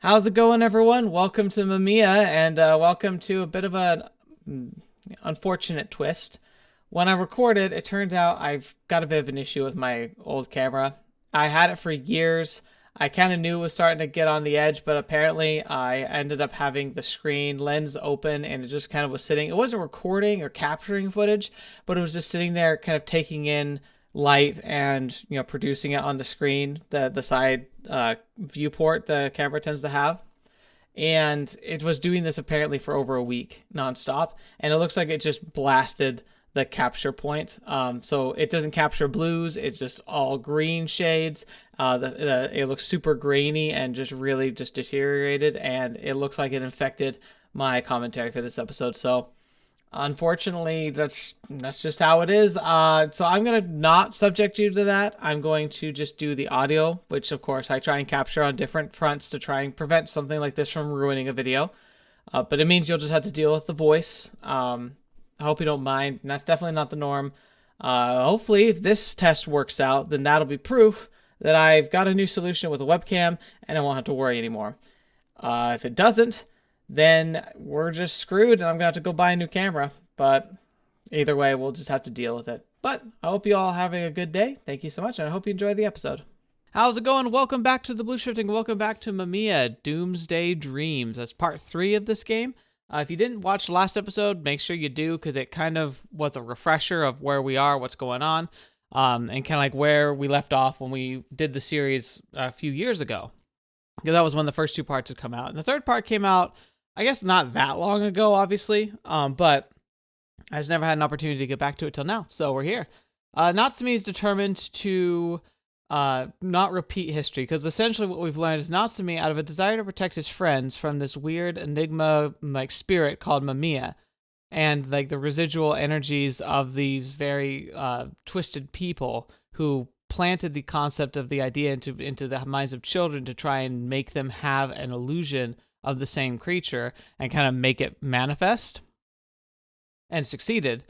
How's it going, everyone? Welcome to Mamiya, and welcome to a bit of an unfortunate twist. When I recorded, it turned out I've got a bit of an issue with my old camera. I had it for years. I kind of knew it was starting to get on the edge, but apparently I ended up having the screen lens open and it just kind of was sitting. It wasn't recording or capturing footage, but it was just sitting there kind of taking in light and producing it on the screen, the side viewport the camera tends to have. And it was doing this apparently for over a week nonstop, and it looks like it just blasted the capture point. So it doesn't capture blues; it's just all green shades. It looks super grainy and just really just deteriorated, and it looks like it infected my commentary for this episode. So unfortunately, that's just how it is. So I'm gonna not subject you to that. I'm going to just do the audio, which of course I try and capture on different fronts to try and prevent something like this from ruining a video. But it means you'll just have to deal with the voice. I hope you don't mind. And that's definitely not the norm. Hopefully, if this test works out, then that'll be proof that I've got a new solution with a webcam and I won't have to worry anymore. If it doesn't, then we're just screwed and I'm going to have to go buy a new camera. But either way, we'll just have to deal with it. But I hope you all having a good day. Thank you so much, and I hope you enjoy the episode. How's it going? Welcome back to TheBlueShifting. Welcome back to Mamiya, Doomsday Dreams. That's part 3 of this game. If you didn't watch the last episode, make sure you do, because it kind of was a refresher of where we are, what's going on, and kind of like where we left off when we did the series a few years ago. Because that was when the first 2 parts had come out. And the third part came out, I guess, not that long ago, obviously, but I just never had an opportunity to get back to it till now, so we're here. Natsumi is determined to not repeat history, because essentially what we've learned is Natsumi, out of a desire to protect his friends from this weird enigma like spirit called Mamiya, and like the residual energies of these very twisted people who planted the concept of the idea into the minds of children to try and make them have an illusion of the same creature and kind of make it manifest, and succeeded.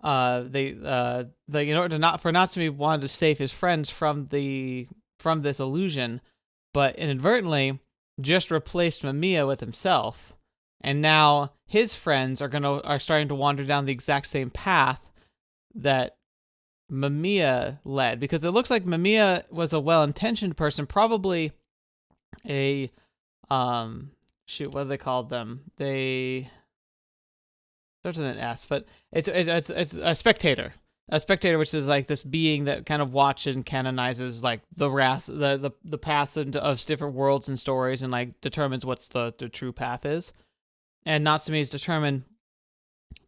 They in order to not for Natsumi wanted to save his friends from this illusion, but inadvertently just replaced Mamiya with himself, and now his friends are starting to wander down the exact same path that Mamiya led, because it looks like Mamiya was a well-intentioned person, probably a what do they call them? They starts with an S, but it's a spectator. A spectator, which is like this being that kind of watches and canonizes like the paths of different worlds and stories, and like determines what's the true path is. And Natsumi is determined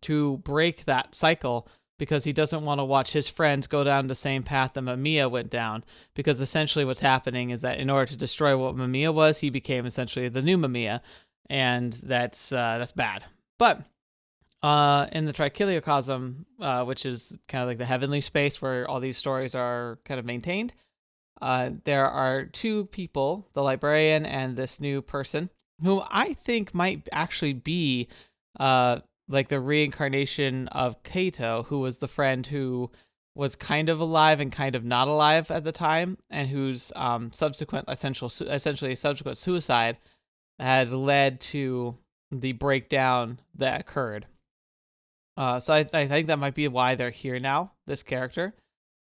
to break that cycle, because he doesn't want to watch his friends go down the same path that Mamiya went down, because essentially what's happening is that in order to destroy what Mamiya was, he became essentially the new Mamiya, and that's bad. But in the Trichiliocosm, which is kind of like the heavenly space where all these stories are kind of maintained, there are 2 people, the librarian and this new person, who I think might actually be like the reincarnation of Kaito, who was the friend who was kind of alive and kind of not alive at the time, and whose essentially subsequent suicide had led to the breakdown that occurred. So I think that might be why they're here now, this character.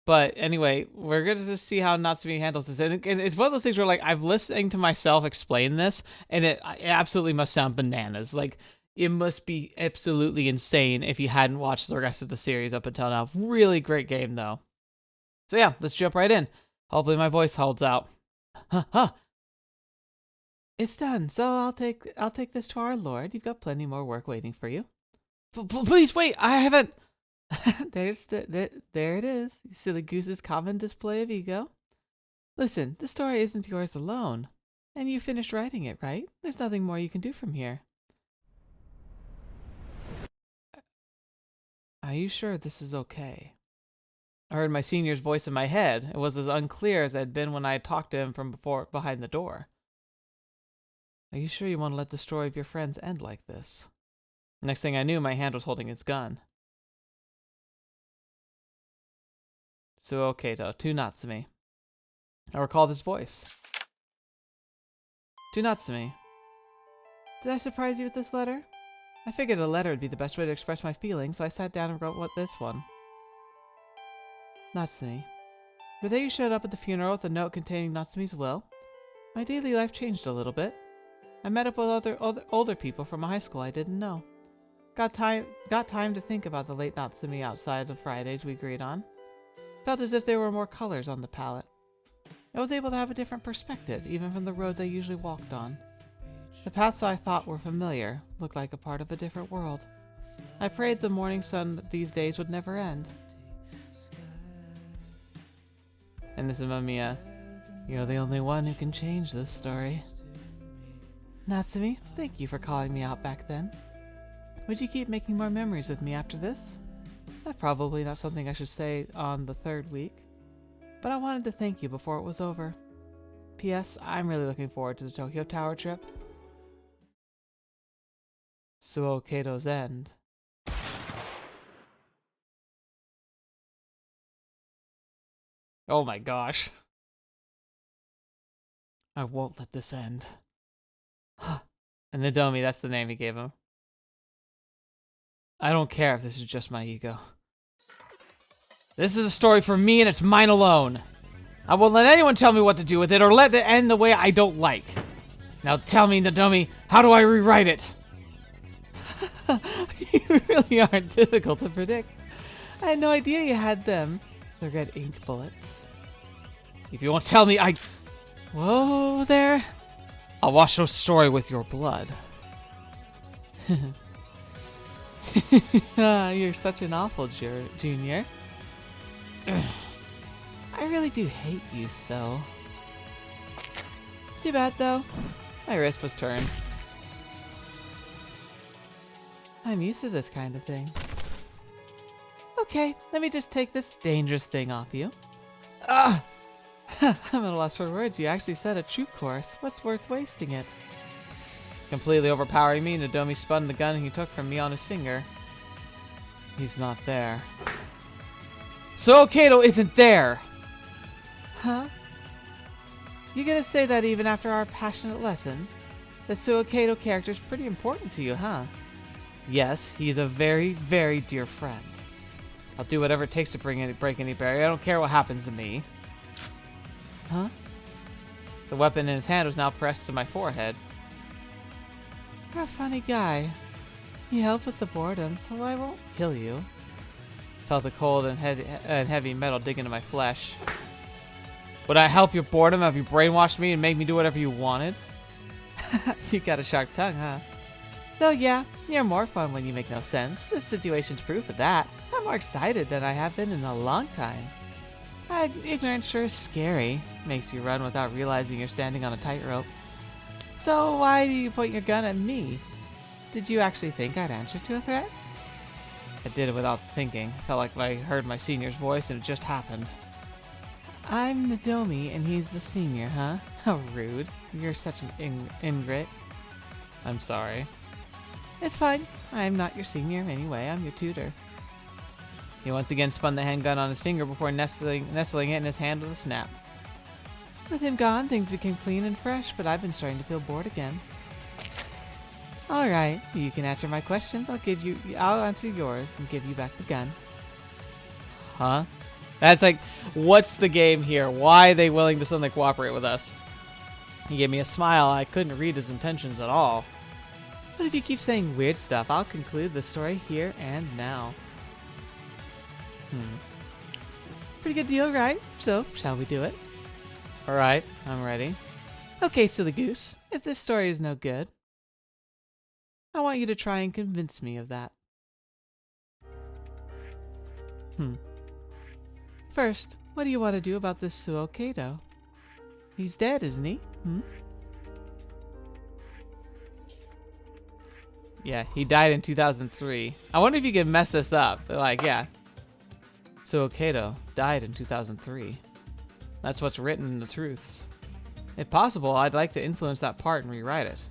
But anyway, we're going to just see how Natsumi handles this. And it's one of those things where, like, I've listening to myself explain this, and it absolutely must sound bananas. Like, it must be absolutely insane if you hadn't watched the rest of the series up until now. Really great game, though. So yeah, let's jump right in. Hopefully my voice holds out. Huh. It's done. So I'll take this to our lord. You've got plenty more work waiting for you. Please wait. I haven't. There it is. You silly goose's common display of ego. Listen, the story isn't yours alone, and you finished writing it, right? There's nothing more you can do from here. Are you sure this is okay? I heard my senior's voice in my head. It was as unclear as it had been when I had talked to him from behind the door. Are you sure you want to let the story of your friends end like this? Next thing I knew, my hand was holding his gun. Suou Kaito, to Natsumi. I recalled his voice. To Natsumi, Did I surprise you with this letter? I figured a letter would be the best way to express my feelings, so I sat down and wrote this one. Natsumi. The day you showed up at the funeral with a note containing Natsumi's will, my daily life changed a little bit. I met up with older people from a high school I didn't know. Got time to think about the late Natsumi outside the Fridays we agreed on. Felt as if there were more colors on the palette. I was able to have a different perspective, even from the roads I usually walked on. The paths I thought were familiar looked like a part of a different world. I prayed the morning sun these days would never end. And this is Mamiya. You're the only one who can change this story. Natsumi, thank you for calling me out back then. Would you keep making more memories with me after this? That's probably not something I should say on the 3rd week, but I wanted to thank you before it was over. P.S. I'm really looking forward to the Tokyo Tower trip. Suou Kato's End. Oh my gosh. I won't let this end. And Nadomi, that's the name he gave him. I don't care if this is just my ego. This is a story for me and it's mine alone. I won't let anyone tell me what to do with it or let it end the way I don't like. Now tell me, Nadomi, how do I rewrite it? You really aren't difficult to predict. I had no idea you had them. The red ink bullets. If you won't tell me, Whoa there. I'll wash your story with your blood. You're such an awful junior. I really do hate you so. Too bad though. My wrist was turned. I'm used to this kind of thing. Okay, let me just take this dangerous thing off you. I'm at a loss for words. You actually said a true course. What's worth wasting it? Completely overpowering me, Nadomi spun the gun he took from me on his finger. He's not there. Suou Kato isn't there! Huh? You gonna say that even after our passionate lesson? The Suou Kato character's pretty important to you, huh? Yes, he's a very, very dear friend. I'll do whatever it takes to break any barrier. I don't care what happens to me. Huh? The weapon in his hand was now pressed to my forehead. You're a funny guy. You help with the boredom, so I won't kill you. Felt a cold and heavy metal dig into my flesh. Would I help your boredom? Have you brainwashed me and made me do whatever you wanted? You got a sharp tongue, huh? Though yeah, you're more fun when you make no sense. This situation's proof of that. I'm more excited than I have been in a long time. Ignorance sure is scary. Makes you run without realizing you're standing on a tightrope. So why do you point your gun at me? Did you actually think I'd answer to a threat? I did it without thinking. Felt like I heard my senior's voice and it just happened. I'm Nadomi and he's the senior, huh? How rude. You're such an ingrate. I'm sorry. It's fine. I'm not your senior anyway. I'm your tutor. He once again spun the handgun on his finger before nestling it in his hand with a snap. With him gone, things became clean and fresh, but I've been starting to feel bored again. Alright, you can answer my questions. I'll answer yours and give you back the gun. Huh? That's like, what's the game here? Why are they willing to suddenly cooperate with us? He gave me a smile. I couldn't read his intentions at all. But if you keep saying weird stuff, I'll conclude the story here and now. Pretty good deal, right? So, shall we do it? Alright, I'm ready. Okay, silly goose. If this story is no good, I want you to try and convince me of that. First, what do you want to do about this Suou Kato? He's dead, isn't he? Yeah, he died in 2003. I wonder if you can mess this up. But like, yeah. Suou Kato died in 2003. That's what's written in the truths. If possible, I'd like to influence that part and rewrite it.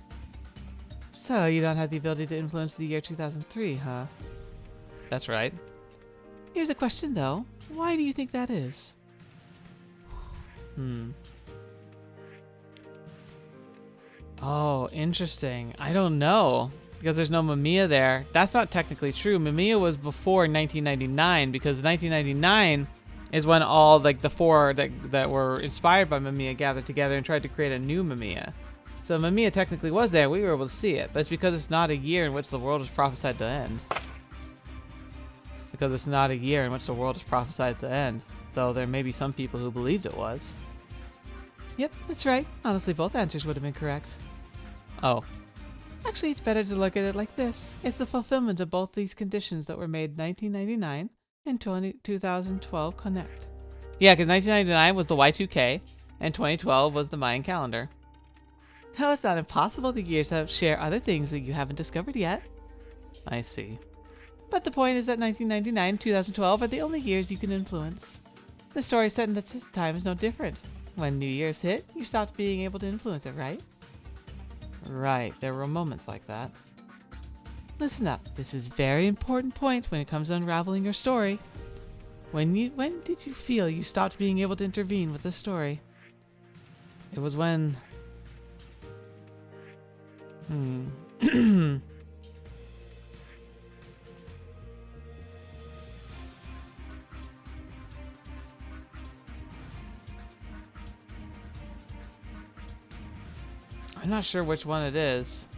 So, you don't have the ability to influence the year 2003, huh? That's right. Here's a question, though. Why do you think that is? Oh, interesting. I don't know. Because there's no Mamiya there. That's not technically true. Mamiya was before 1999, because 1999 is when all like the four that were inspired by Mamiya gathered together and tried to create a new Mamiya. So Mamiya technically was there. We were able to see it. But it's because it's not a year in which the world is prophesied to end. Because it's not a year in which the world is prophesied to end. Though there may be some people who believed it was. Yep, that's right. Honestly, both answers would have been correct. Oh. Actually, it's better to look at it like this. It's the fulfillment of both these conditions that were made 1999 and 2012 connect. Yeah, because 1999 was the Y2K, and 2012 was the Mayan calendar. How it's not impossible the years share other things that you haven't discovered yet. I see. But the point is that 1999 and 2012 are the only years you can influence. The story set in this time is no different. When New Year's hit, you stopped being able to influence it, right? Right, there were moments like that. Listen up, this is a very important point when it comes to unraveling your story. When did you feel you stopped being able to intervene with the story? It was when... I'm not sure which one it is.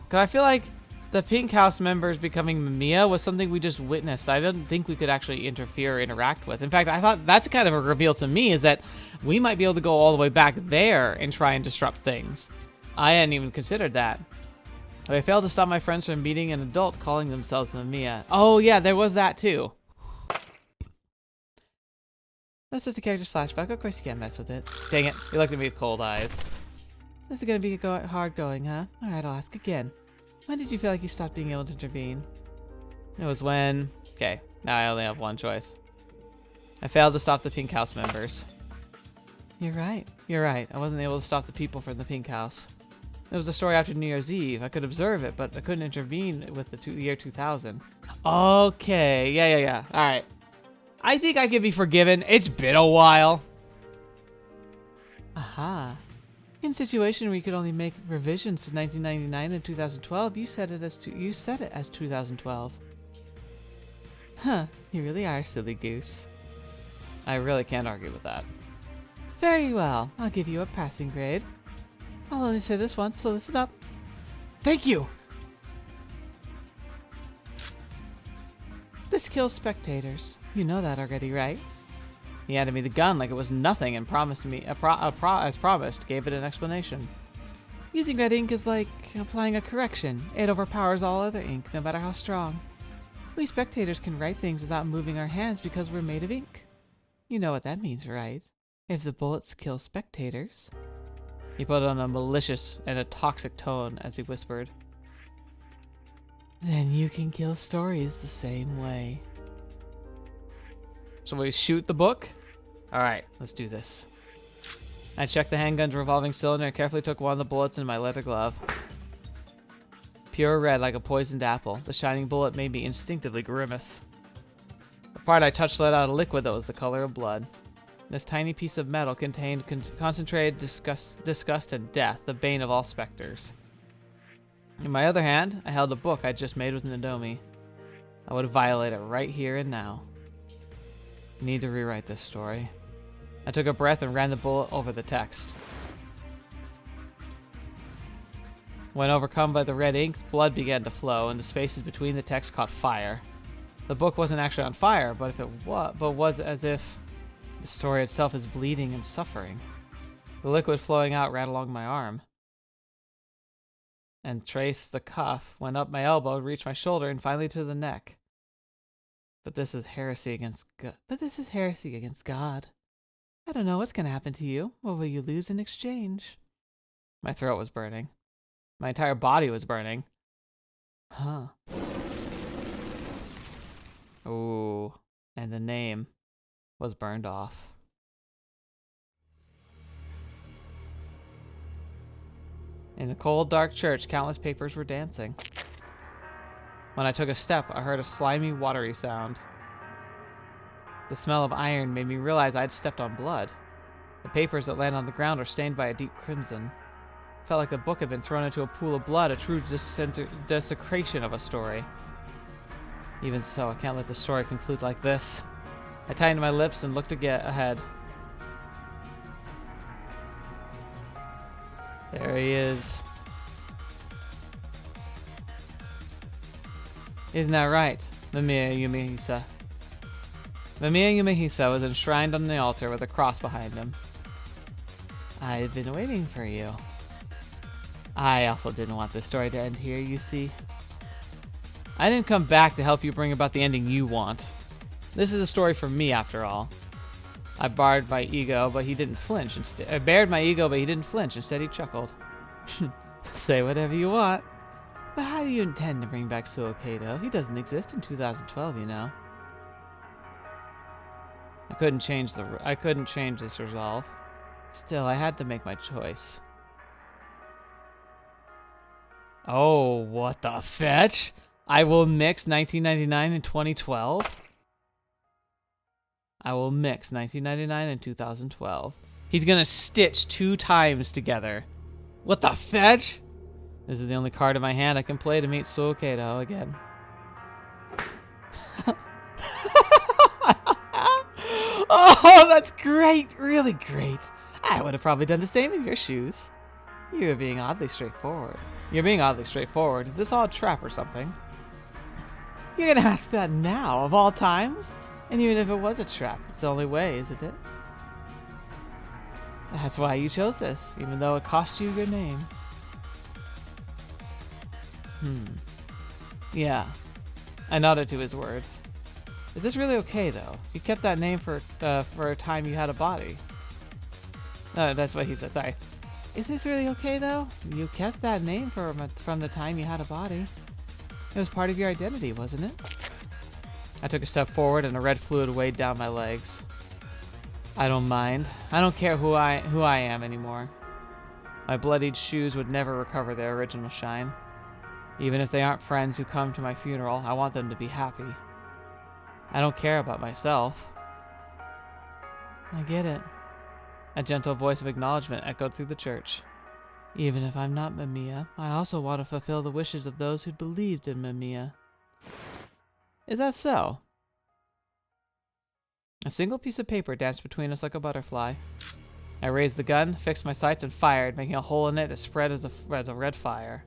Because I feel like the Pink House members becoming Mamiya was something we just witnessed. I didn't think we could actually interfere or interact with. In fact, I thought that's kind of a reveal to me, is that we might be able to go all the way back there and try and disrupt things. I hadn't even considered that. I failed to stop my friends from meeting an adult calling themselves Mamiya. Oh yeah, there was that too. That's just a character's flashback. Of course you can't mess with it. Dang it, you looked at me with cold eyes. This is gonna be hard going, huh? Alright, I'll ask again. When did you feel like you stopped being able to intervene? It was when... Okay, now I only have one choice. I failed to stop the Pink House members. You're right. I wasn't able to stop the people from the Pink House. It was a story after New Year's Eve. I could observe it, but I couldn't intervene with the year 2000. Okay, yeah. Alright. I think I can be forgiven. It's been a while. Aha. In a situation where you could only make revisions to 1999 and 2012, you set it as 2012. Huh, you really are a silly goose. I really can't argue with that. Very well, I'll give you a passing grade. I'll only say this once, so listen up. Thank you! This kills spectators. You know that already, right? He handed me the gun like it was nothing and promised me, as promised, gave it an explanation. Using red ink is like applying a correction. It overpowers all other ink, no matter how strong. We spectators can write things without moving our hands because we're made of ink. You know what that means, right? If the bullets kill spectators. He put on a malicious and a toxic tone as he whispered, then you can kill stories the same way. So we shoot the book? Alright, let's do this. I checked the handgun's revolving cylinder and carefully took one of the bullets in my leather glove. Pure red like a poisoned apple, the shining bullet made me instinctively grimace. The part I touched let out a liquid that was the color of blood. This tiny piece of metal contained concentrated disgust and death, the bane of all specters. In my other hand, I held a book I'd just made with Natsumi. I would violate it right here and now. Need to rewrite this story. I took a breath and ran the bullet over the text. When overcome by the red ink, blood began to flow, and the spaces between the text caught fire. The book wasn't actually on fire, but was as if the story itself is bleeding and suffering. The liquid flowing out ran along my arm, and traced the cuff, went up my elbow, reached my shoulder, and finally to the neck. But this is heresy against God. I don't know what's gonna happen to you. What will you lose in exchange? My throat was burning. My entire body was burning. Huh. Ooh. And the name was burned off. In the cold, dark church, countless papers were dancing. When I took a step, I heard a slimy, watery sound. The smell of iron made me realize I had stepped on blood. The papers that landed on the ground were stained by a deep crimson. Felt like the book had been thrown into a pool of blood, a true desecration of a story. Even so, I can't let the story conclude like this. I tightened my lips and looked ahead. There he is. Isn't that right, Mamiya Yumehisa? Mamiya Yumehisa was enshrined on the altar with a cross behind him. I've been waiting for you. I also didn't want this story to end here, you see. I didn't come back to help you bring about the ending you want. This is a story for me, after all. I bared my ego, but he didn't flinch. Instead, he chuckled. Say whatever you want. But how do you intend to bring back Suou? He doesn't exist in 2012, you know. I couldn't change this resolve. Still, I had to make my choice. Oh, what the fetch? I will mix 1999 and 2012? I will mix 1999 and 2012. He's gonna stitch 2 times together. What the fetch? This is the only card in my hand I can play to meet Suou again. Oh, that's great! Really great. I would have probably done the same in your shoes. You're being oddly straightforward. Is this all a trap or something? You're gonna ask that now, of all times? And even if it was a trap, it's the only way, isn't it? That's why you chose this, even though it cost you your name. Yeah. I nodded to his words. Is this really okay, though? You kept that name for a time you had a body. No, that's what he said, sorry. Is this really okay, though? You kept that name from the time you had a body. It was part of your identity, wasn't it? I took a step forward and a red fluid weighed down my legs. I don't mind. I don't care who I am anymore. My bloodied shoes would never recover their original shine. Even if they aren't friends who come to my funeral, I want them to be happy. I don't care about myself. I get it. A gentle voice of acknowledgement echoed through the church. Even if I'm not Mamiya, I also want to fulfill the wishes of those who believed in Mamiya. Is that so? A single piece of paper danced between us like a butterfly. I raised the gun, fixed my sights, and fired, making a hole in it as spread as a red fire.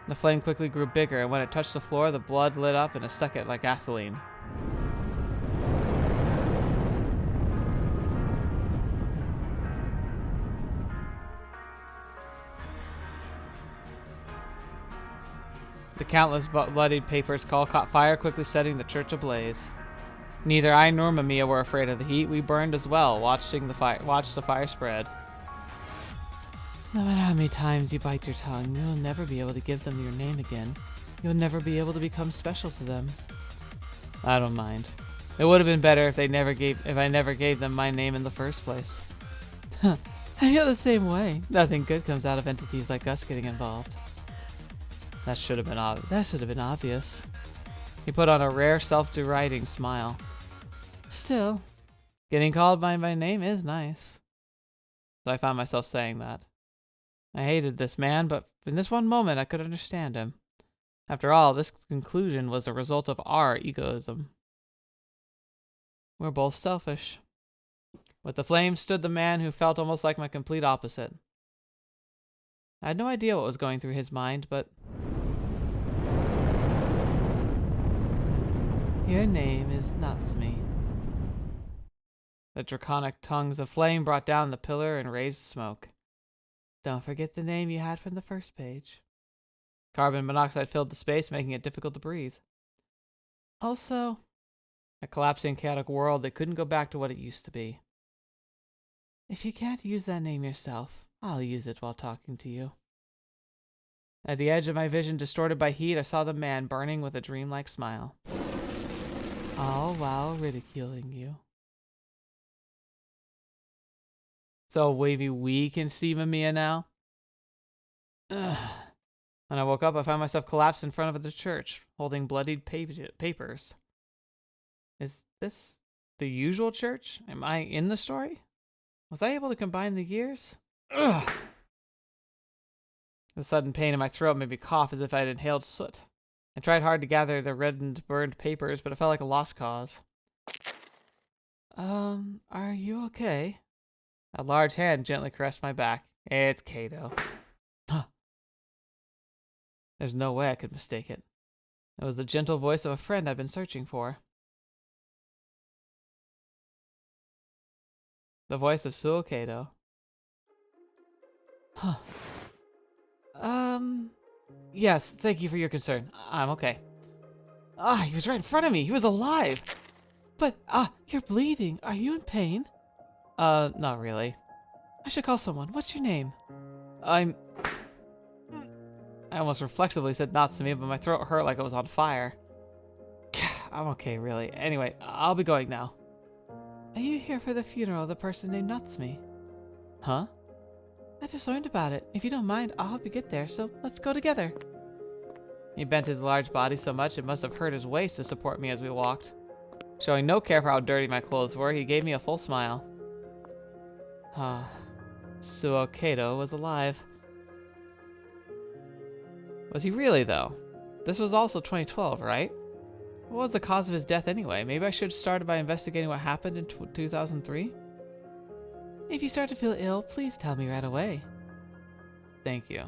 The flame quickly grew bigger, and when it touched the floor, the blood lit up in a second like gasoline. The countless bloodied papers caught fire, quickly setting the church ablaze. Neither I nor Mamiya were afraid of the heat. We burned as well, watched the fire spread. No matter how many times you bite your tongue, you'll never be able to give them your name again. You'll never be able to become special to them. I don't mind. It would have been better if I never gave them my name in the first place. I feel the same way. Nothing good comes out of entities like us getting involved. That should have been obvious. He put on a rare self-deriding smile. Still, getting called by my name is nice. So I found myself saying that. I hated this man, but in this one moment I could understand him. After all, this conclusion was a result of our egoism. We're both selfish. With the flame stood the man who felt almost like my complete opposite. I had no idea what was going through his mind, but... Your name is Natsumi. The draconic tongues of flame brought down the pillar and raised smoke. Don't forget the name you had from the first page. Carbon monoxide filled the space, making it difficult to breathe. Also, a collapsing, chaotic world that couldn't go back to what it used to be. If you can't use that name yourself, I'll use it while talking to you. At the edge of my vision, distorted by heat, I saw the man burning with a dreamlike smile. All while ridiculing you. So maybe we can see Mamiya now? Ugh. When I woke up, I found myself collapsed in front of the church, holding bloodied papers. Is this the usual church? Am I in the story? Was I able to combine the years? Ugh. The sudden pain in my throat made me cough as if I had inhaled soot. I tried hard to gather the reddened, burned papers, but it felt like a lost cause. Are you okay? A large hand gently caressed my back. It's Kato. Huh. There's no way I could mistake it. It was the gentle voice of a friend I'd been searching for. The voice of Suou Kato. Huh. Yes, thank you for your concern. I'm okay. He was right in front of me. He was alive. But, you're bleeding. Are you in pain? Not really. I should call someone. What's your name? I almost reflexively said Natsumi, but my throat hurt like it was on fire. I'm okay, really. Anyway, I'll be going now. Are you here for the funeral of the person named Natsumi? Huh? I just learned about it. If you don't mind, I'll help you get there, so let's go together. He bent his large body so much it must have hurt his waist to support me as we walked. Showing no care for how dirty my clothes were, he gave me a full smile. Suou Kato was alive. Was he really, though? This was also 2012, right? What was the cause of his death anyway? Maybe I should have started by investigating what happened in 2003? If you start to feel ill, please tell me right away. Thank you.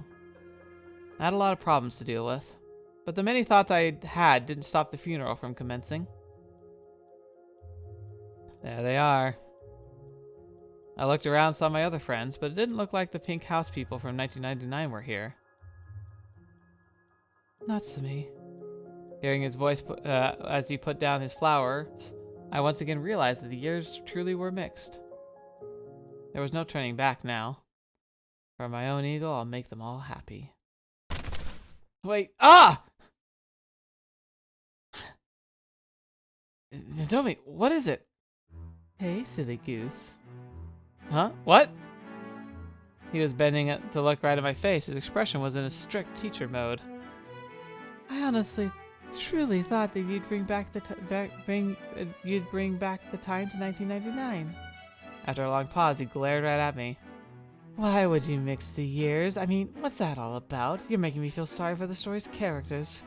I had a lot of problems to deal with, but the many thoughts I had didn't stop the funeral from commencing. There they are. I looked around, saw my other friends, but it didn't look like the pink house people from 1999 were here. Natsumi. Hearing his voice as he put down his flowers, I once again realized that the years truly were mixed. There was no turning back now. For my own ego, I'll make them all happy. Wait, Tell me, what is it? Hey, silly goose. Huh? What? He was bending to look right at my face. His expression was in a strict teacher mode. I honestly, truly thought that you'd bring back the time to 1999. After a long pause, he glared right at me. Why would you mix the years? I mean, what's that all about? You're making me feel sorry for the story's characters.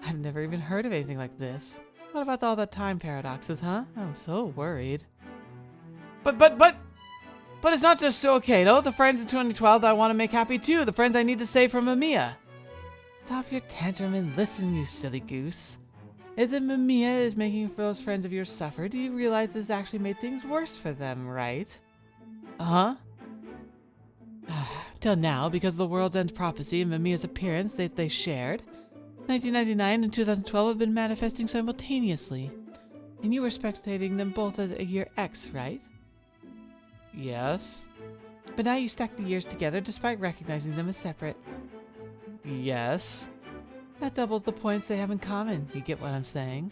I've never even heard of anything like this. What about all the time paradoxes, huh? I'm so worried. But it's not just Suou Kato. The friends in 2012 that I want to make happy too. The friends I need to save from Mamiya. Stop your tantrum and listen, you silly goose. If the Mamiya is making those friends of yours suffer, do you realize this actually made things worse for them, right? Huh? Till now, because of the World's End prophecy and Mamiya's appearance that they shared, 1999 and 2012 have been manifesting simultaneously. And you were spectating them both as a year X, right? Yes. But now you stack the years together despite recognizing them as separate. Yes. That doubles the points they have in common. You get what I'm saying?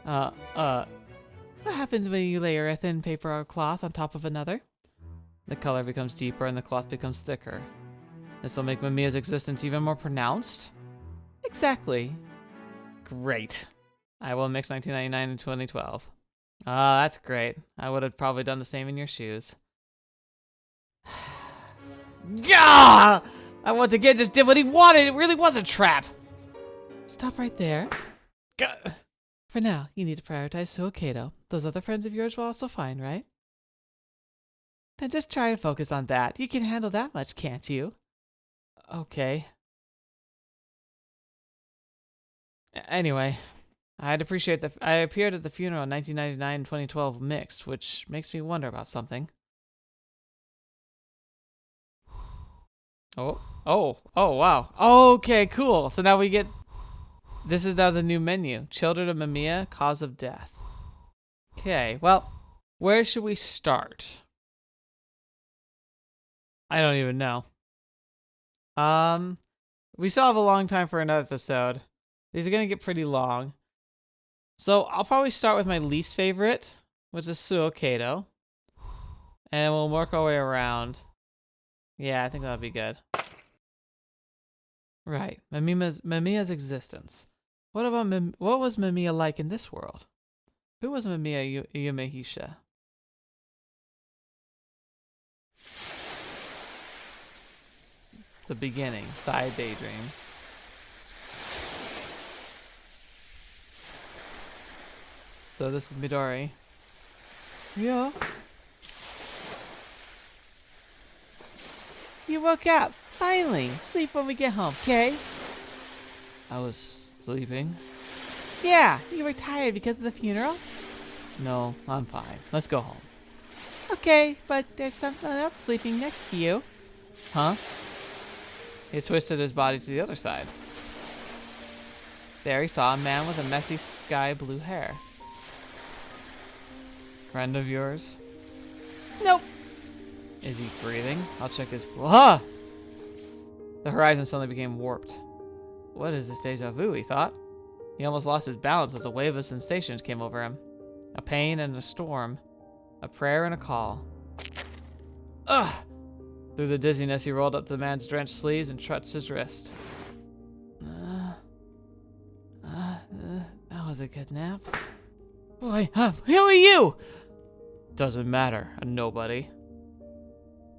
What happens when you layer a thin paper or cloth on top of another? The color becomes deeper and the cloth becomes thicker. This will make Mamiya's existence even more pronounced? Exactly. Great. I will mix 1999 and 2012. That's great. I would have probably done the same in your shoes. Gah! I once again just did what he wanted. It really was a trap. Stop right there. Gah! For now, you need to prioritize Suou Kato. Those other friends of yours were also fine, right? Then just try to focus on that. You can handle that much, can't you? Okay. Anyway, I'd appreciate that I appeared at the funeral in 1999 and 2012 mixed, which makes me wonder about something. Oh, wow. Okay, cool. So now we get, this is now the new menu. Children of Mamiya, cause of death. Okay, well, where should we start? I don't even know. We still have a long time for another episode. These are gonna get pretty long. So I'll probably start with my least favorite, which is Suou Kato. And we'll work our way around. Yeah, I think that'll be good. Right, Mamiya's existence. What was Mamiya like in this world? Who was Mamiya Yumehisha? The beginning. Side daydreams. So this is Midori. Ryou? You woke up! Finally! Sleep when we get home, okay? I was sleeping. Yeah, you were tired because of the funeral? No, I'm fine. Let's go home. Okay, but there's someone else sleeping next to you. Huh? He twisted his body to the other side. There he saw a man with a messy sky blue hair. Friend of yours? Nope. Is he breathing? I'll check his... Ah! The horizon suddenly became warped. What is this deja vu, he thought. He almost lost his balance as a wave of sensations came over him. A pain and a storm. A prayer and a call. Ugh! Through the dizziness, he rolled up to the man's drenched sleeves and touched his wrist. That was a good nap. Boy, who are you? Doesn't matter, a nobody.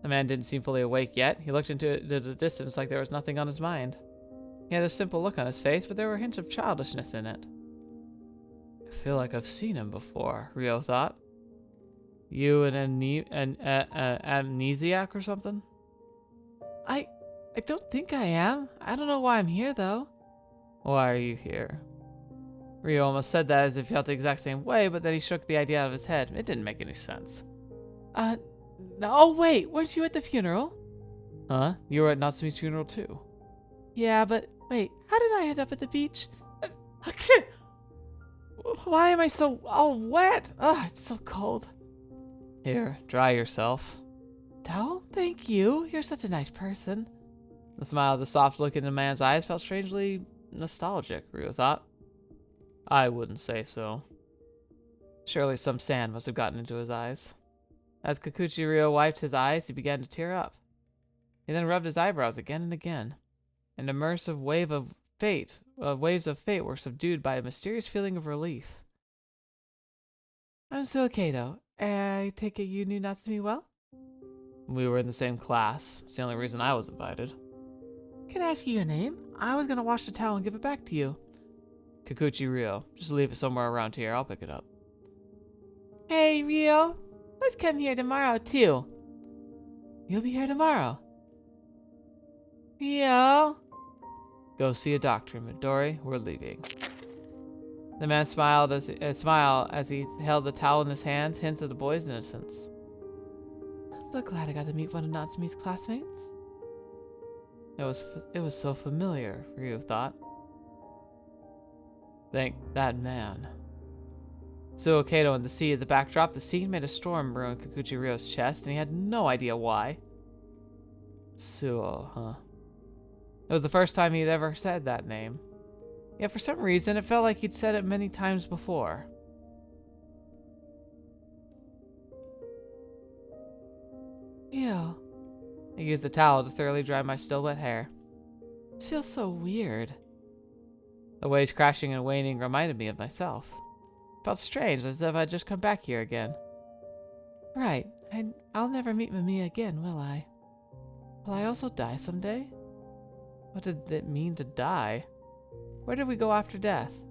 The man didn't seem fully awake yet. He looked into the distance like there was nothing on his mind. He had a simple look on his face, but there were hints of childishness in it. I feel like I've seen him before, Ryou thought. You an amnesiac or something? I don't think I am. I don't know why I'm here, though. Why are you here? Ryou almost said that as if he felt the exact same way, but then he shook the idea out of his head. It didn't make any sense. Oh wait, weren't you at the funeral? Huh? You were at Natsumi's funeral too. Yeah, but wait, how did I end up at the beach? Why am I so all wet? Ugh, it's so cold. Here, dry yourself. Towel? Thank you. You're such a nice person. The smile, the soft look in the man's eyes felt strangely nostalgic, Ryou thought. I wouldn't say so. Surely some sand must have gotten into his eyes. As Kikuchi Ryou wiped his eyes, he began to tear up. He then rubbed his eyebrows again and again. An immersive waves of fate were subdued by a mysterious feeling of relief. I'm Suou Kato. I take it you knew Natsumi well? We were in the same class. It's the only reason I was invited. Can I ask you your name? I was gonna wash the towel and give it back to you. Kikuchi Ryou. Just leave it somewhere around here. I'll pick it up. Hey, Ryou. Let's come here tomorrow, too. You'll be here tomorrow. Ryou. Go see a doctor, Midori. We're leaving. The man smiled as he held the towel in his hands, hints of the boy's innocence. I'm so glad I got to meet one of Natsumi's classmates. It was so familiar, Ryou thought. Thank that man. Suou Kato and the sea at the backdrop. The scene made a storm brew in Kikuchi Ryou's chest, and he had no idea why. Suou, huh? It was the first time he had ever said that name. Yet for some reason, it felt like he'd said it many times before. Ew. I used the towel to thoroughly dry my still wet hair. This feels so weird. The waves crashing and waning reminded me of myself. It felt strange, as if I'd just come back here again. Right, I'll never meet Mamiya again, will I? Will I also die someday? What did it mean to die? Where did we go after death?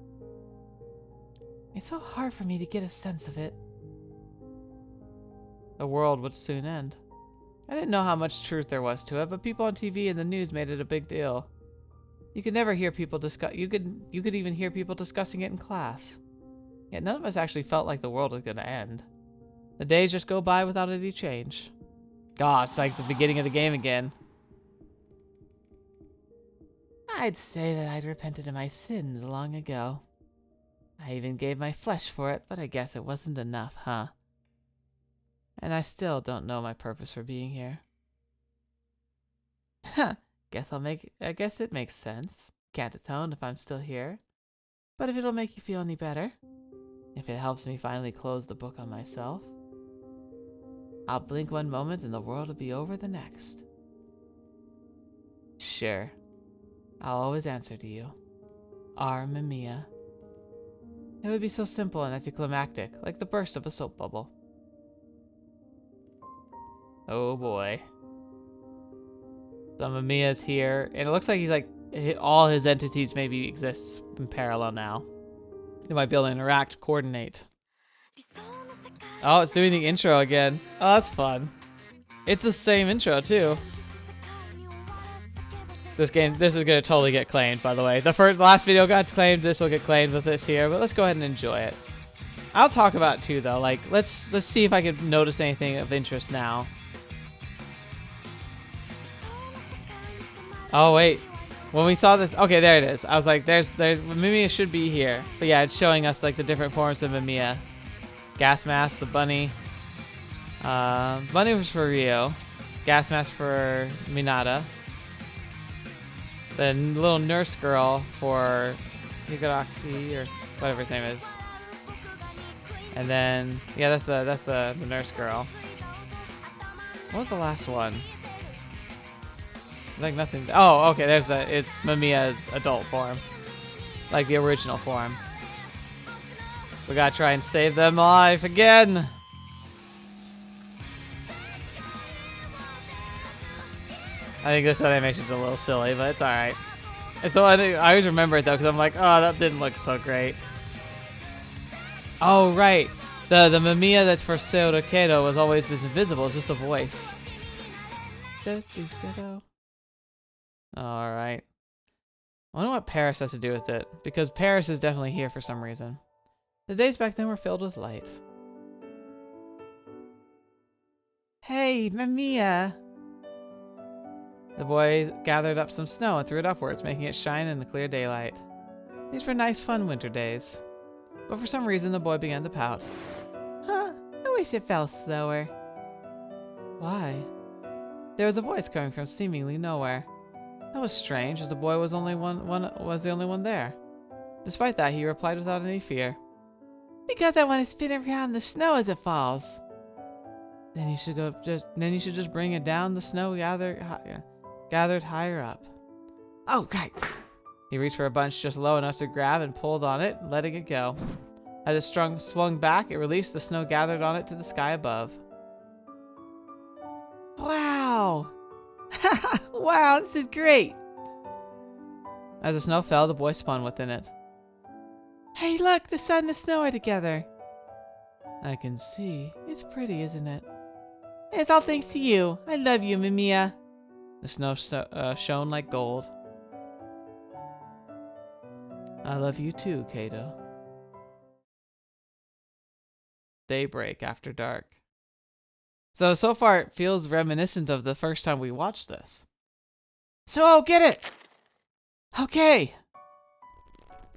It's so hard for me to get a sense of it. The world would soon end. I didn't know how much truth there was to it, but people on TV and the news made it a big deal. You could never hear people discuss. You could even hear people discussing it in class. Yet none of us actually felt like the world was going to end. The days just go by without any change. Ah, it's like the beginning of the game again. I'd say that I'd repented of my sins long ago. I even gave my flesh for it, but I guess it wasn't enough, huh? And I still don't know my purpose for being here. Huh. I guess it makes sense. Can't atone if I'm still here. But if it'll make you feel any better, if it helps me finally close the book on myself, I'll blink one moment and the world will be over the next. Sure. I'll always answer to you. R. Mamiya. It would be so simple and anticlimactic, like the burst of a soap bubble. Oh boy. So Mamiya's here, and it looks like he's like all his entities maybe exists in parallel now. They might be able to interact, coordinate. Oh, it's doing the intro again. Oh, that's fun. It's the same intro too. This is gonna totally get claimed, by the way. The last video got claimed. This will get claimed with this here, but let's go ahead and enjoy it. I'll talk about it too, though. Like, let's see if I can notice anything of interest now. Oh wait, when we saw this, okay, there it is. I was like, there's Mamiya should be here, but yeah, it's showing us like the different forms of Mamiya. Gas mask, the bunny. Bunny was for Ryou. Gas mask for Minata. The little nurse girl for Higuraki or whatever his name is. And then yeah, that's the nurse girl. What was the last one? There's like nothing. Oh, okay, it's Mamiya's adult form. Like the original form. We gotta try and save them alive again. I think this animation's a little silly, but it's alright. It's the one I always remember it though, because I'm like, oh, that didn't look so great. Oh, right. The Mamiya that's for Suou Kato was always just invisible. It's just a voice. Alright. I wonder what Paris has to do with it, because Paris is definitely here for some reason. The days back then were filled with light. Hey, Mamiya! The boy gathered up some snow and threw it upwards, making it shine in the clear daylight. These were nice, fun winter days. But for some reason, the boy began to pout. Huh, I wish it fell slower. Why? There was a voice coming from seemingly nowhere. That was strange, as the boy was the only one there. Despite that, he replied without any fear. Because I want to spin around the snow as it falls. Then you should just bring it down the snow gathered higher up. Oh, right. He reached for a bunch just low enough to grab and pulled on it, letting it go. As it swung back, it released the snow gathered on it to the sky above. Wow! Wow, this is great! As the snow fell, the boy spun within it. Hey, look! The sun and the snow are together! I can see. It's pretty, isn't it? It's all thanks to you. I love you, Mamiya. The snow shone like gold. I love you too, Kato. Daybreak after dark. So far it feels reminiscent of the first time we watched this. So, get it! Okay!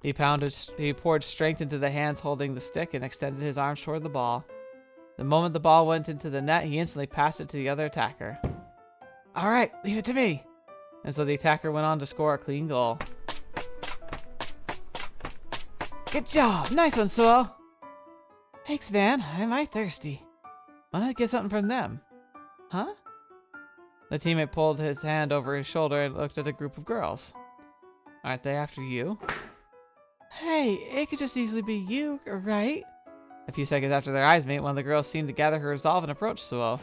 He poured strength into the hands holding the stick and extended his arms toward the ball. The moment the ball went into the net, he instantly passed it to the other attacker. Alright, leave it to me! And so the attacker went on to score a clean goal. Good job! Nice one, Suou! Thanks, Van. Am I thirsty? Why not get something from them? Huh? The teammate pulled his hand over his shoulder and looked at a group of girls. Aren't they after you? Hey, it could just easily be you, right? A few seconds after their eyes met, one of the girls seemed to gather her resolve and approach Suou.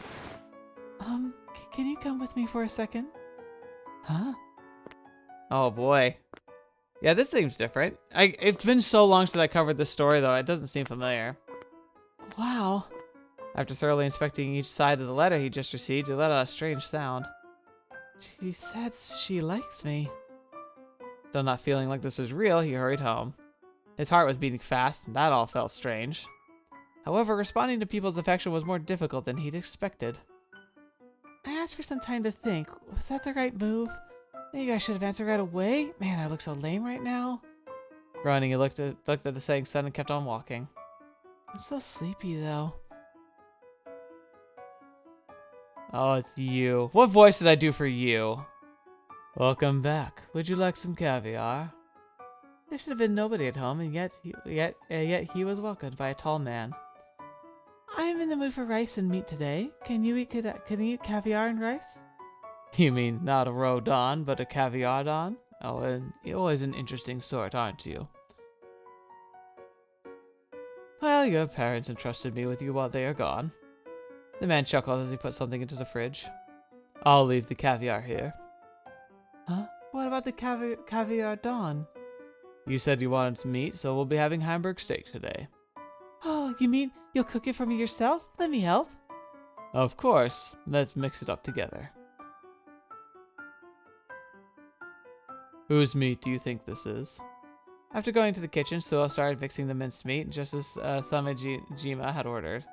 Can you come with me for a second? Huh? Oh boy. Yeah, this seems different. It's been so long since I covered this story, though, it doesn't seem familiar. Wow. After thoroughly inspecting each side of the letter he just received, he let out a strange sound. She said she likes me. Still not feeling like this was real, he hurried home. His heart was beating fast, and that all felt strange. However, responding to people's affection was more difficult than he'd expected. I asked for some time to think. Was that the right move? Maybe I should have answered right away? Man, I look so lame right now. Groaning, he looked at the setting sun and kept on walking. I'm so sleepy, though. Oh, it's you. What voice did I do for you? Welcome back. Would you like some caviar? There should have been nobody at home, and yet he was welcomed by a tall man. I am in the mood for rice and meat today. Can you eat caviar and rice? You mean not a roe don, but a caviar don? Oh, and you're always an interesting sort, aren't you? Well, your parents entrusted me with you while they are gone. The man chuckled as he put something into the fridge. I'll leave the caviar here. Huh? What about the caviar Dawn? You said you wanted some meat, so we'll be having Hamburg steak today. Oh, you mean you'll cook it for me yourself? Let me help. Of course. Let's mix it up together. Whose meat do you think this is? After going to the kitchen, Suou started mixing the minced meat, just as Samejima had ordered.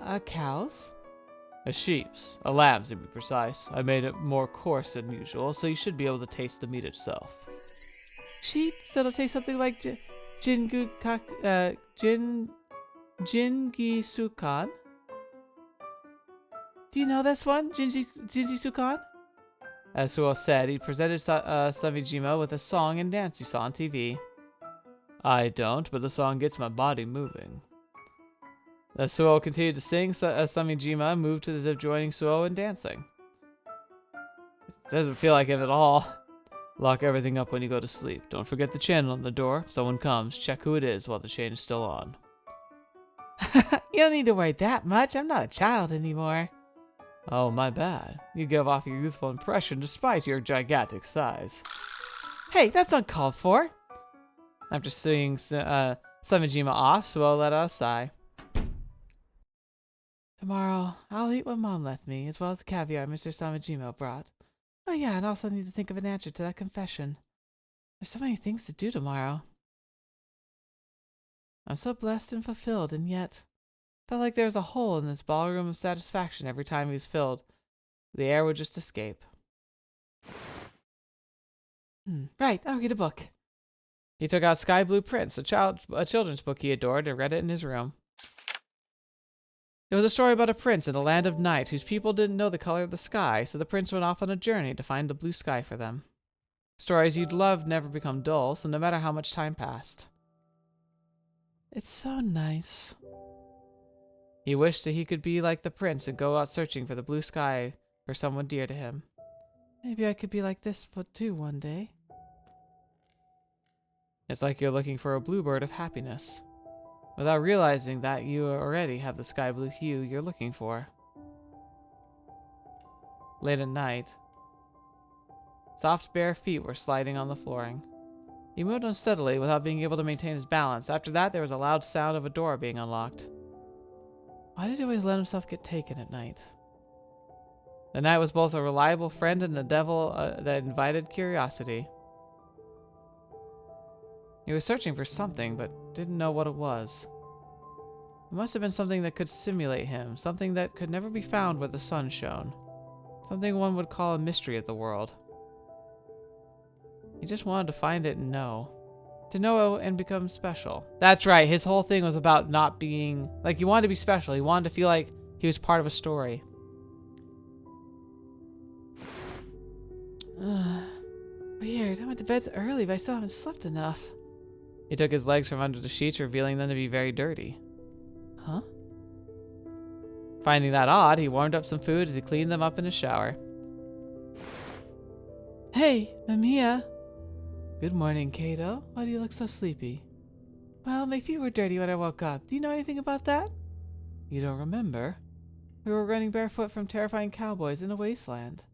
A cow's? A sheep's. A lamb's, to be precise. I made it more coarse than usual, so you should be able to taste the meat itself. Sheep that'll taste something like Jingisukan? Do you know this one, Jingisukan? As Suou said, he presented Samejima with a song and dance he saw on TV. I don't, but the song gets my body moving. As Suou continued to sing, Samejima moved to the joining Suou in dancing. It doesn't feel like it at all. Lock everything up when you go to sleep. Don't forget the chain on the door. If someone comes, check who it is while the chain is still on. You don't need to worry that much. I'm not a child anymore. Oh, my bad. You give off your youthful impression despite your gigantic size. Hey, that's uncalled for. After seeing Samejima off, Suou let out a sigh. Tomorrow, I'll eat what Mom left me, as well as the caviar Mr. Samejima brought. Oh yeah, and also need to think of an answer to that confession. There's so many things to do tomorrow. I'm so blessed and fulfilled, and yet felt like there was a hole in this ballroom of satisfaction every time he was filled. The air would just escape. Right, I'll read a book. He took out Sky Blue Prince, a children's book he adored, and read it in his room. It was a story about a prince in a land of night whose people didn't know the color of the sky, so the prince went off on a journey to find the blue sky for them. Stories you'd love never become dull, so no matter how much time passed. It's so nice. He wished that he could be like the prince and go out searching for the blue sky for someone dear to him. Maybe I could be like this too one day. It's like you're looking for a bluebird of happiness, without realizing that you already have the sky blue hue you're looking for. Late at night, soft bare feet were sliding on the flooring. He moved unsteadily without being able to maintain his balance. After that, there was a loud sound of a door being unlocked. Why did he always let himself get taken at night? The night was both a reliable friend and a devil that invited curiosity. He was searching for something, but didn't know what it was. It must have been something that could simulate him, something that could never be found where the sun shone. Something one would call a mystery of the world. He just wanted to find it and know. To know and become special. That's right, his whole thing was about not being... Like, he wanted to be special. He wanted to feel like he was part of a story. Weird, I went to bed early, but I still haven't slept enough. He took his legs from under the sheets, revealing them to be very dirty. Huh? Finding that odd, he warmed up some food as he cleaned them up in his shower. Hey, Mamiya. Good morning, Kato. Why do you look so sleepy? Well, my feet were dirty when I woke up. Do you know anything about that? You don't remember? We were running barefoot from terrifying cowboys in a wasteland.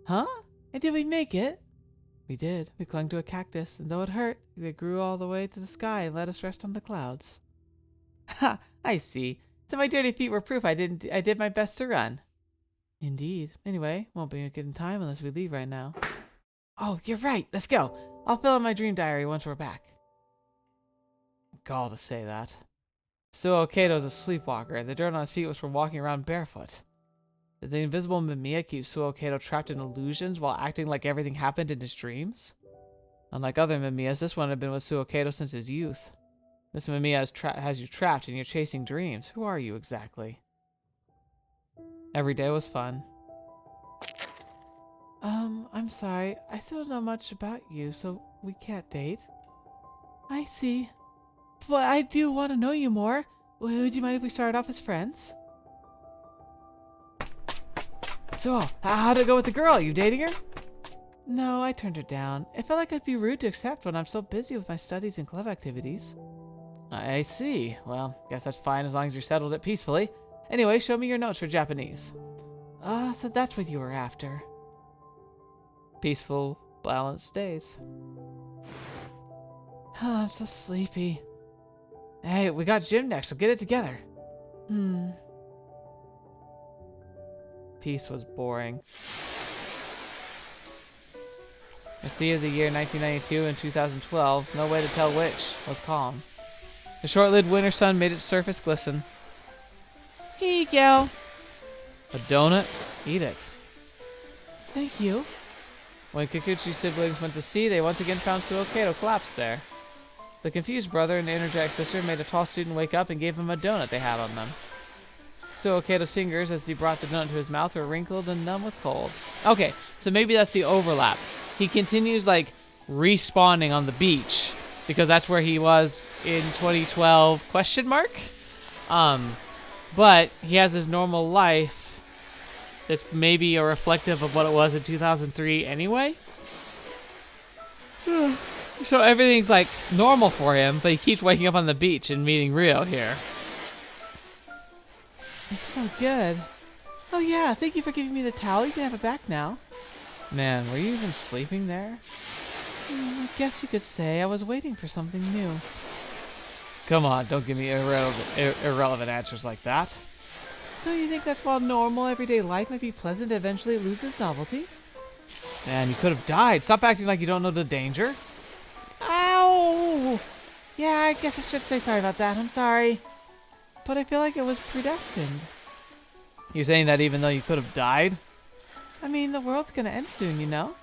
Huh? And did we make it? We did. We clung to a cactus, and though it hurt, it grew all the way to the sky and let us rest on the clouds. Ha! I see. So my dirty feet were proof I did my best to run. Indeed. Anyway, won't be good in time unless we leave right now. Oh, you're right. Let's go. I'll fill in my dream diary once we're back. Gall to say that. Suou Kato's a sleepwalker, and the dirt on his feet was from walking around barefoot. Did the invisible Mamiya keep Suou Kato trapped in illusions while acting like everything happened in his dreams? Unlike other Mamiyas, this one had been with Suou Kato since his youth. This Mamiya has you trapped and you're chasing dreams. Who are you exactly? Every day was fun. I'm sorry. I still don't know much about you, so we can't date. I see. But I do want to know you more. Would you mind if we started off as friends? So, how'd it go with the girl? You dating her? No, I turned her down. It felt like I'd be rude to accept when I'm so busy with my studies and club activities. I see. Well, guess that's fine as long as you're settled it peacefully. Anyway, show me your notes for Japanese. So that's what you were after. peaceful, balanced days. Oh, I'm so sleepy. Hey, we got gym next, so get it together. Peace was boring. The sea of the year 1992 and 2012, no way to tell which, was calm. The short-lived winter sun made its surface glisten. Here you go. A donut? Eat it. Thank you. When Kikuchi's siblings went to sea, they once again found Suou collapsed there. The confused brother and energetic sister made a tall student wake up and gave him a donut they had on them. Suou's fingers, as he brought the donut to his mouth, were wrinkled and numb with cold. Okay, so maybe that's the overlap. He continues, like, respawning on the beach, because that's where he was in 2012, question mark? But he has his normal life that's maybe a reflective of what it was in 2003 anyway. So everything's, like, normal for him, but he keeps waking up on the beach and meeting Ryou here. It's so good. Oh yeah, thank you for giving me the towel. You can have it back now. Man, were you even sleeping there? I guess you could say I was waiting for something new. Come on, don't give me irrelevant answers like that. Don't you think that's while normal, everyday life might be pleasant, eventually it loses novelty? Man, you could have died. Stop acting like you don't know the danger. Ow! Yeah, I guess I should say sorry about that. I'm sorry. But I feel like it was predestined. You're saying that even though you could have died? I mean, the world's gonna end soon, you know?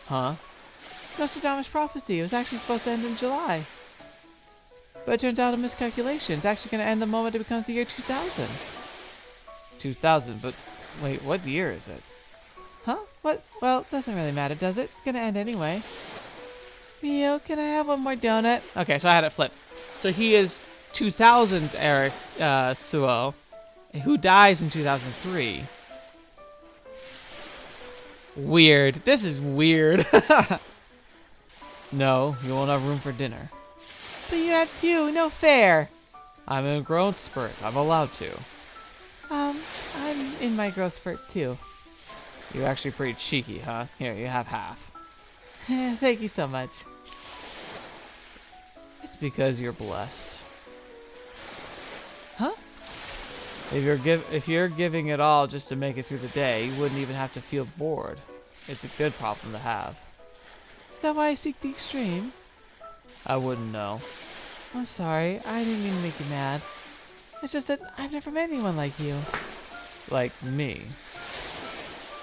Huh? Nostradamus' prophecy. It was actually supposed to end in July. But it turns out a miscalculation. It's actually gonna end the moment it becomes the year 2000. 2000? But wait, what year is it? Huh? What? Well, it doesn't really matter, does it? It's gonna end anyway. Mio, can I have one more donut? Okay, so I had it flipped. So he is 2000 Eric Suou, who dies in 2003. Weird. This is weird. No, you won't have room for dinner. But you have two. No fair. I'm in a growth spurt. I'm allowed to. I'm in my growth spurt too. You're actually pretty cheeky, huh? Here, you have half. Thank you so much. It's because you're blessed. Huh? If you're giving it all just to make it through the day, you wouldn't even have to feel bored. It's a good problem to have. Is that why I seek the extreme? I wouldn't know. I'm sorry, I didn't mean to make you mad. It's just that I've never met anyone like you. Like me.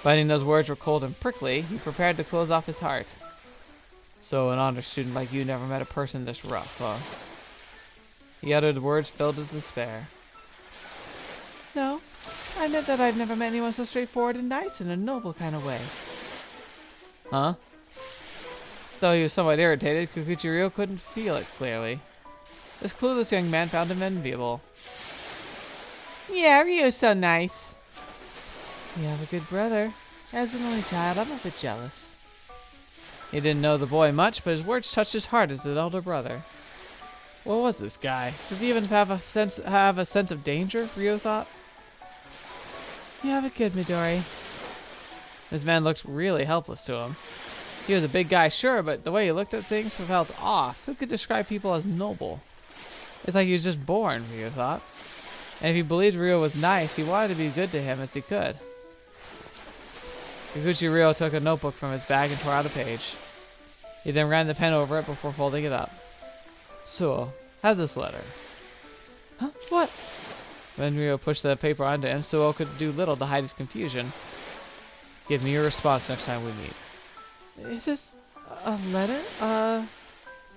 Finding those words were cold and prickly, he prepared to close off his heart. So an honor student like you never met a person this rough, huh? He uttered the words filled with despair. No, I meant that I've never met anyone so straightforward and nice in a noble kind of way. Huh? Though he was somewhat irritated, Ryou couldn't feel it clearly. This clueless young man found him enviable. Yeah, Ryu's so nice. You have a good brother. As an only child, I'm a bit jealous. He didn't know the boy much, but his words touched his heart as an elder brother. What was this guy? Does he even have a sense of danger? Ryou thought. You have it good, Midori. This man looked really helpless to him. He was a big guy, sure, but the way he looked at things felt off. Who could describe people as noble? It's like he was just born, Ryou thought. And if he believed Ryou was nice, he wanted to be good to him as he could. Ryou took a notebook from his bag and tore out a page. He then ran the pen over it before folding it up. Suou, have this letter. Huh? What? When Ryou pushed the paper onto him, Suou could do little to hide his confusion. Give me your response next time we meet. Is this a letter?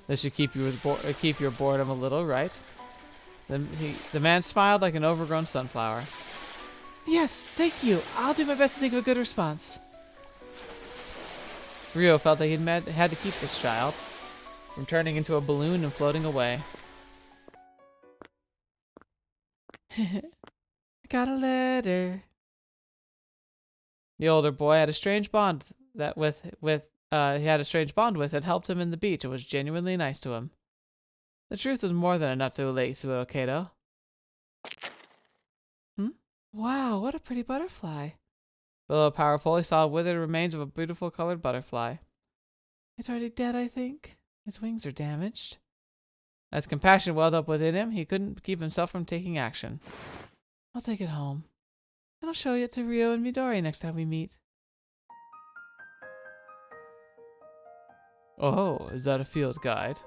This should keep your boredom a little, right? The man smiled like an overgrown sunflower. Yes, thank you. I'll do my best to think of a good response. Ryou felt that he had to keep this child from turning into a balloon and floating away. I got a letter. The older boy had a strange bond that helped him in the beach and was genuinely nice to him. The truth was more than enough to elate Suou. Wow, what a pretty butterfly. Below a power pole, he saw withered remains of a beautiful colored butterfly. It's already dead, I think. Its wings are damaged. As compassion welled up within him, he couldn't keep himself from taking action. I'll take it home. And I'll show it to Ryou and Midori next time we meet. Oh, is that a field guide?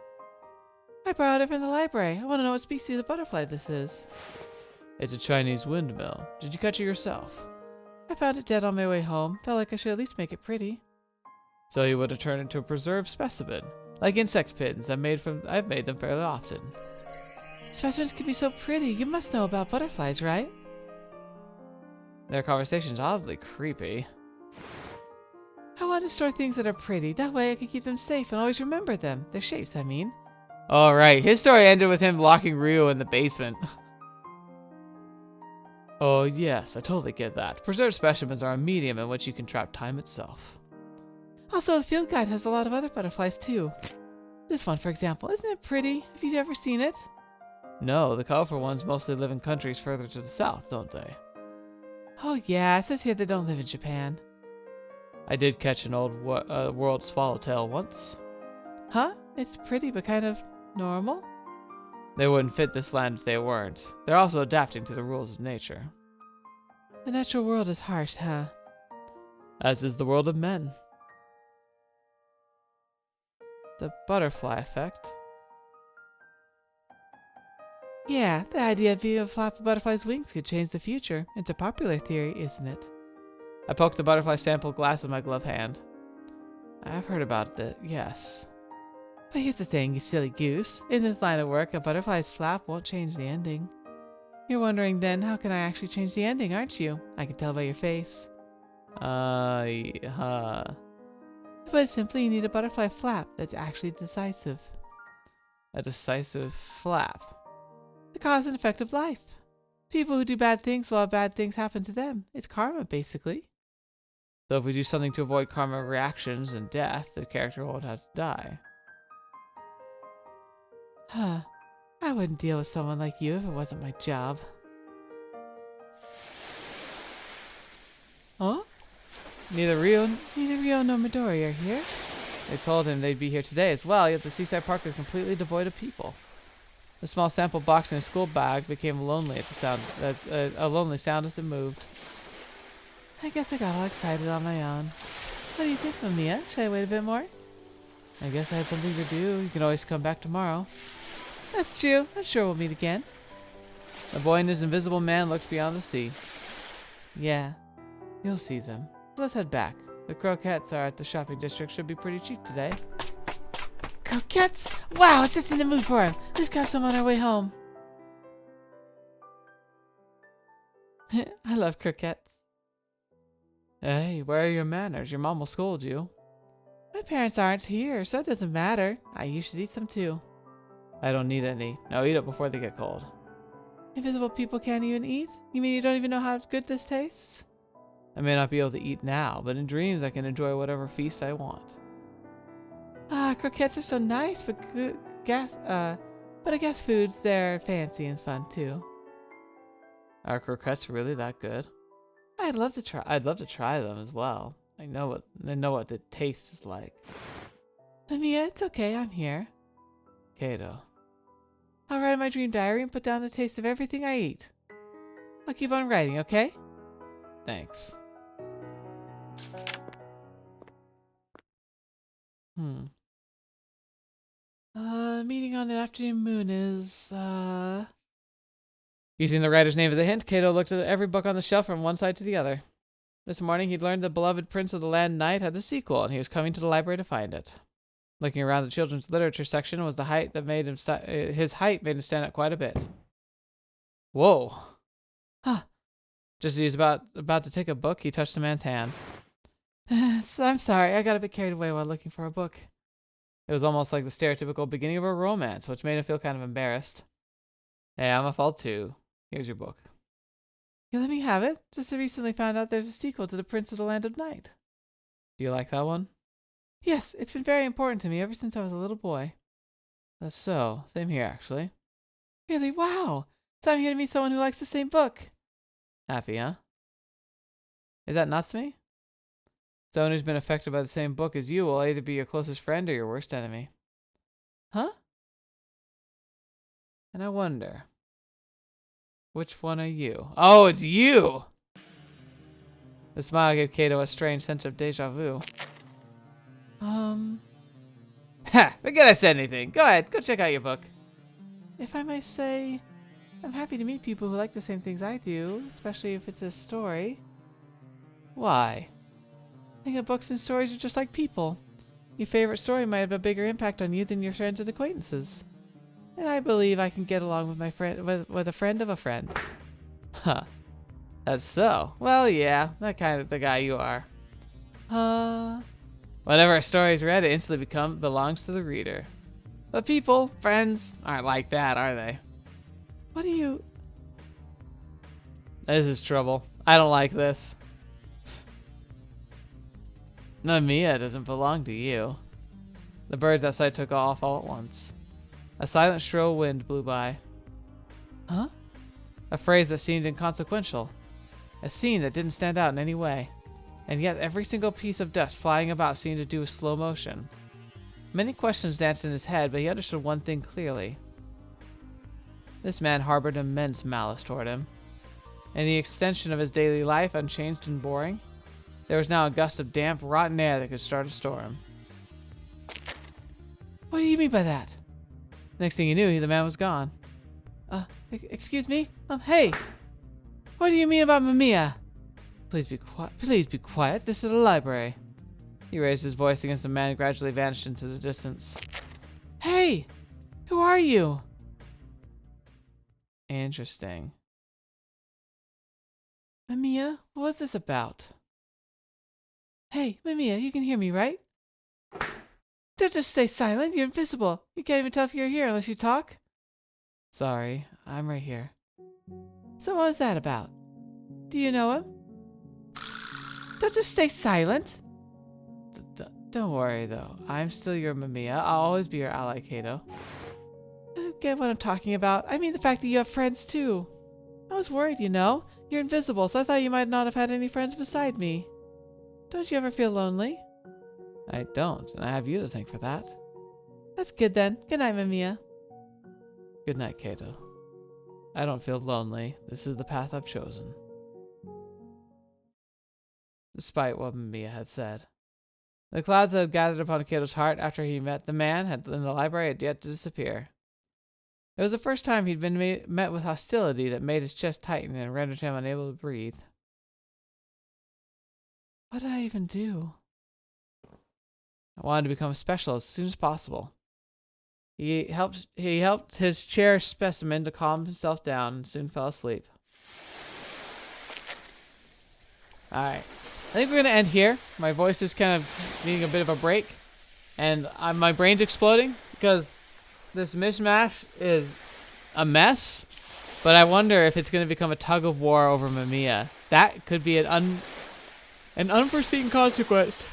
I borrowed it from the library. I want to know what species of butterfly this is. It's a Chinese windmill. Did you catch it yourself? I found it dead on my way home. Felt like I should at least make it pretty. So you would have turned it into a preserved specimen, like insect pins I've made them fairly often. Specimens can be so pretty. You must know about butterflies, right? Their conversation's oddly creepy. I want to store things that are pretty. That way I can keep them safe and always remember them. Their shapes, I mean. Alright, his story ended with him locking Ryou in the basement. Oh yes, I totally get that. Preserved specimens are a medium in which you can trap time itself. Also, the field guide has a lot of other butterflies too. This one, for example, isn't it pretty? Have you ever seen it? No, the colorful ones mostly live in countries further to the south, don't they? Oh yeah, it says here they don't live in Japan. I did catch an old world swallowtail once. Huh? It's pretty, but kind of normal? They wouldn't fit this land if they weren't. They're also adapting to the rules of nature. The natural world is harsh, huh? As is the world of men. The butterfly effect. Yeah, the idea of being able to flap a butterfly's wings could change the future. It's a popular theory, isn't it? I poked the butterfly sample glass with my gloved hand. I've heard about it, yes. But here's the thing, you silly goose. In this line of work, a butterfly's flap won't change the ending. You're wondering then, how can I actually change the ending, aren't you? I can tell by your face. But simply, you need a butterfly flap that's actually decisive. A decisive flap? The cause and effect of life. People who do bad things will have bad things happen to them. It's karma, basically. So if we do something to avoid karma reactions and death, the character won't have to die. Huh. I wouldn't deal with someone like you if it wasn't my job. Huh? Neither Ryou nor Midori are here. They told him they'd be here today as well, yet the seaside park is completely devoid of people. The small sample box in his school bag became lonely at the sound, a lonely sound as it moved. I guess I got all excited on my own. What do you think, Mamiya? Should I wait a bit more? I guess I had something to do. You can always come back tomorrow. That's true. I'm sure we'll meet again. The boy and his invisible man looked beyond the sea. Yeah, you'll see them. Let's head back. The croquettes are at the shopping district. Should be pretty cheap today. Croquettes? Wow, I was just in the mood for them. Let's grab some on our way home. I love croquettes. Hey, where are your manners? Your mom will scold you. My parents aren't here, so it doesn't matter. You should eat some too. I don't need any. Now eat it before they get cold. Invisible people can't even eat? You mean you don't even know how good this tastes? I may not be able to eat now, but in dreams I can enjoy whatever feast I want. Croquettes are so nice, but I guess foods, they're fancy and fun too. Are croquettes really that good? I'd love to try them as well. I know what the taste is like. Mamiya, it's okay, I'm here. Kato. I'll write in my dream diary and put down the taste of everything I eat. I'll keep on writing, okay? Thanks. Meeting on an afternoon moon is, Using the writer's name as a hint, Kato looked at every book on the shelf from one side to the other. This morning, he'd learned the beloved Prince of the Land Knight had a sequel, and he was coming to the library to find it. Looking around the children's literature section was the height that made him his height made him stand out quite a bit. Whoa. Huh. Just as he was about to take a book, he touched the man's hand. I'm sorry, I got a bit carried away while looking for a book. It was almost like the stereotypical beginning of a romance, which made him feel kind of embarrassed. Hey, I'm a fault too. Here's your book. You let me have it? Just recently found out there's a sequel to The Prince of the Land of Night. Do you like that one? Yes, it's been very important to me ever since I was a little boy. That's so. Same here, actually. Really? Wow! So I'm here to meet someone who likes the same book. Happy, huh? Is that Natsumi? Someone who's been affected by the same book as you will either be your closest friend or your worst enemy. Huh? And I wonder, which one are you? Oh, it's you! The smile gave Kato a strange sense of deja vu. Ha! Forget I said anything. Go ahead, go check out your book. If I may say, I'm happy to meet people who like the same things I do, especially if it's a story. Why? I think that books and stories are just like people. Your favorite story might have a bigger impact on you than your friends and acquaintances. And I believe I can get along with my friend with a friend of a friend. Huh. That's so. Well, yeah, that kind of the guy you are. Whenever a story is read, it instantly belongs to the reader. But people, friends, aren't like that, are they? What do you... This is trouble. I don't like this. Mamiya doesn't belong to you. The birds outside took off all at once. A silent, shrill wind blew by. Huh? A phrase that seemed inconsequential. A scene that didn't stand out in any way. And yet every single piece of dust flying about seemed to do with slow motion. Many questions danced in his head, but he understood one thing clearly. This man harbored immense malice toward him. In the extension of his daily life, unchanged and boring, there was now a gust of damp, rotten air that could start a storm. What do you mean by that? Next thing you knew, the man was gone. Excuse me? Hey! What do you mean about Mamiya? Please be quiet. Please be quiet. This is a library. He raised his voice against the man and gradually vanished into the distance. Hey! Who are you? Interesting. Mamiya, what was this about? Hey, Mamiya, you can hear me, right? Don't just stay silent. You're invisible. You can't even tell if you're here unless you talk. Sorry, I'm right here. So what was that about? Do you know him? Don't just stay silent. Don't worry, though. I'm still your Mamiya. I'll always be your ally, Kato. I don't get what I'm talking about. I mean the fact that you have friends, too. I was worried, you know. You're invisible, so I thought you might not have had any friends beside me. Don't you ever feel lonely? I don't, and I have you to thank for that. That's good, then. Good night, Mamiya. Good night, Kato. I don't feel lonely. This is the path I've chosen. Despite what Mamiya had said. The clouds that had gathered upon Kato's heart after he met the man in the library had yet to disappear. It was the first time he'd been met with hostility that made his chest tighten and rendered him unable to breathe. What did I even do? I wanted to become special as soon as possible. He helped his cherished specimen to calm himself down and soon fell asleep. Alright. I think we're going to end here. My voice is kind of needing a bit of a break. And my brain's exploding because this mishmash is a mess. But I wonder if it's going to become a tug of war over Mamiya. That could be an unforeseen consequence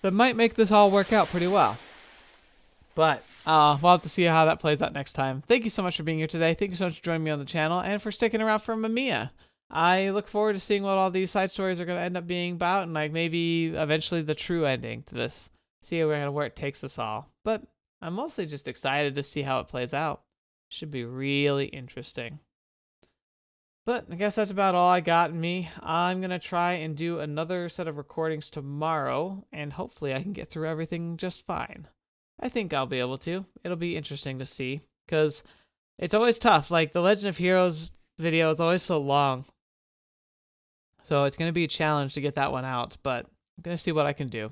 that might make this all work out pretty well. But we'll have to see how that plays out next time. Thank you so much for being here today. Thank you so much for joining me on the channel and for sticking around for Mamiya. I look forward to seeing what all these side stories are going to end up being about, and like maybe eventually the true ending to this. See where it takes us all. But I'm mostly just excited to see how it plays out. Should be really interesting. But I guess that's about all I got in me. I'm going to try and do another set of recordings tomorrow, and hopefully I can get through everything just fine. I think I'll be able to. It'll be interesting to see, because it's always tough. Like, the Legend of Heroes video is always so long. So it's going to be a challenge to get that one out, but I'm going to see what I can do.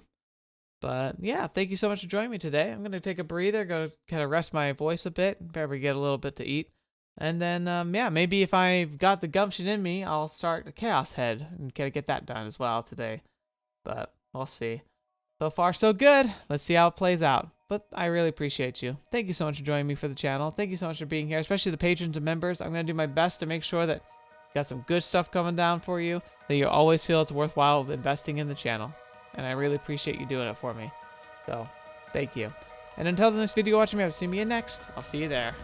But yeah, thank you so much for joining me today. I'm going to take a breather, go kind of rest my voice a bit, probably get a little bit to eat. And then, yeah, maybe if I've got the gumption in me, I'll start the Chaos Head and kind of get that done as well today. But we'll see. So far, so good. Let's see how it plays out. But I really appreciate you. Thank you so much for joining me for the channel. Thank you so much for being here, especially the patrons and members. I'm going to do my best to make sure that got some good stuff coming down for you, that you always feel it's worthwhile investing in the channel. And I really appreciate you doing it for me. So, thank you. And until the next video watching me, I'll see you next. I'll see you there.